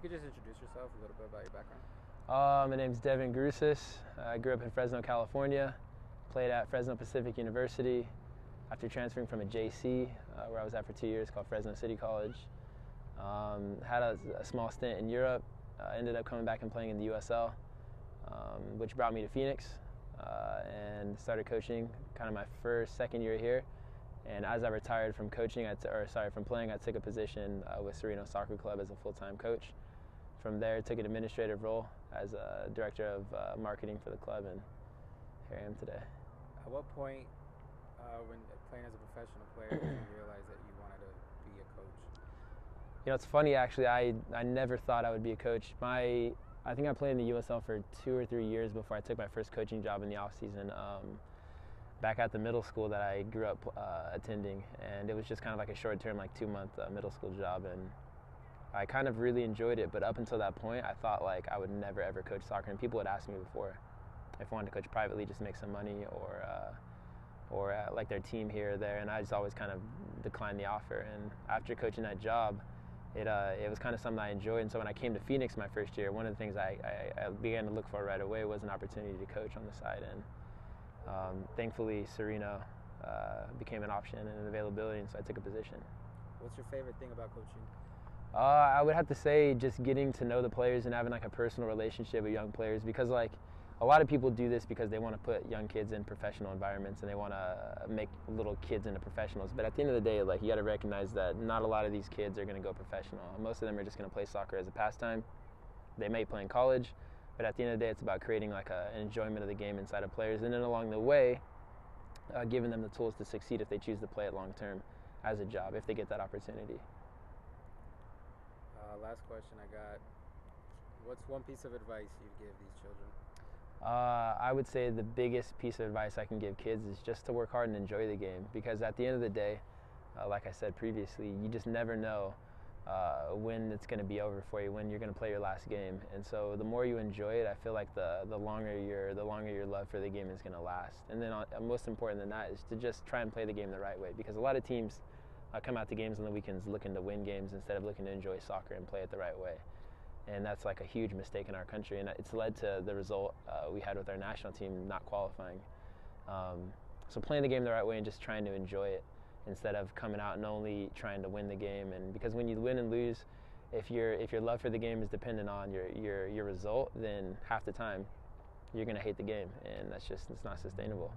you could just introduce yourself, a little bit about your background. My name's Devon Grousis. I grew up in Fresno, California. Played at Fresno Pacific University after transferring from a JC, where I was at for 2 years, called Fresno City College. Had a small stint in Europe. Ended up coming back and playing in the USL, which brought me to Phoenix, and started coaching kind of my second year here. And as I retired from coaching, from playing, I took a position with Sereno Soccer Club as a full-time coach. From there, took an administrative role as a director of marketing for the club, and here I am today. At what point, when playing as a professional player, did you realize that you wanted to be a coach? You know, it's funny actually. I never thought I would be a coach. I think I played in the USL for 2 or 3 years before I took my first coaching job in the off season. Back at the middle school that I grew up attending, and it was just kind of like a short-term, like 2-month middle school job, and I kind of really enjoyed it. But up until that point, I thought like I would never ever coach soccer, and people would ask me before if I wanted to coach privately just to make some money, or like their team here or there, and I just always kind of declined the offer. And after coaching that job, it was kind of something I enjoyed. And so when I came to Phoenix my first year, one of the things I began to look for right away was an opportunity to coach on the side. And thankfully, Sereno became an option and an availability, and so I took a position. What's your favorite thing about coaching? I would have to say just getting to know the players and having like a personal relationship with young players, because like a lot of people do this because they want to put young kids in professional environments and they want to make little kids into professionals. But at the end of the day, like, you got to recognize that not a lot of these kids are going to go professional. Most of them are just going to play soccer as a pastime. They may play in college, but at the end of the day, it's about creating like an enjoyment of the game inside of players, and then along the way, giving them the tools to succeed if they choose to play it long term as a job, if they get that opportunity. Last question I got. What's one piece of advice you'd give these children? I would say the biggest piece of advice I can give kids is just to work hard and enjoy the game, because at the end of the day, like I said previously, you just never know when it's going to be over for you, when you're going to play your last game. And so the more you enjoy it, I feel like the longer your love for the game is going to last. And then most important than that is to just try and play the game the right way, because a lot of teams come out to games on the weekends looking to win games instead of looking to enjoy soccer and play it the right way. And that's like a huge mistake in our country, and it's led to the result we had with our national team not qualifying. So playing the game the right way and just trying to enjoy it instead of coming out and only trying to win the game. And because when you win and lose, if your love for the game is dependent on your result, then half the time you're going to hate the game, and it's not sustainable.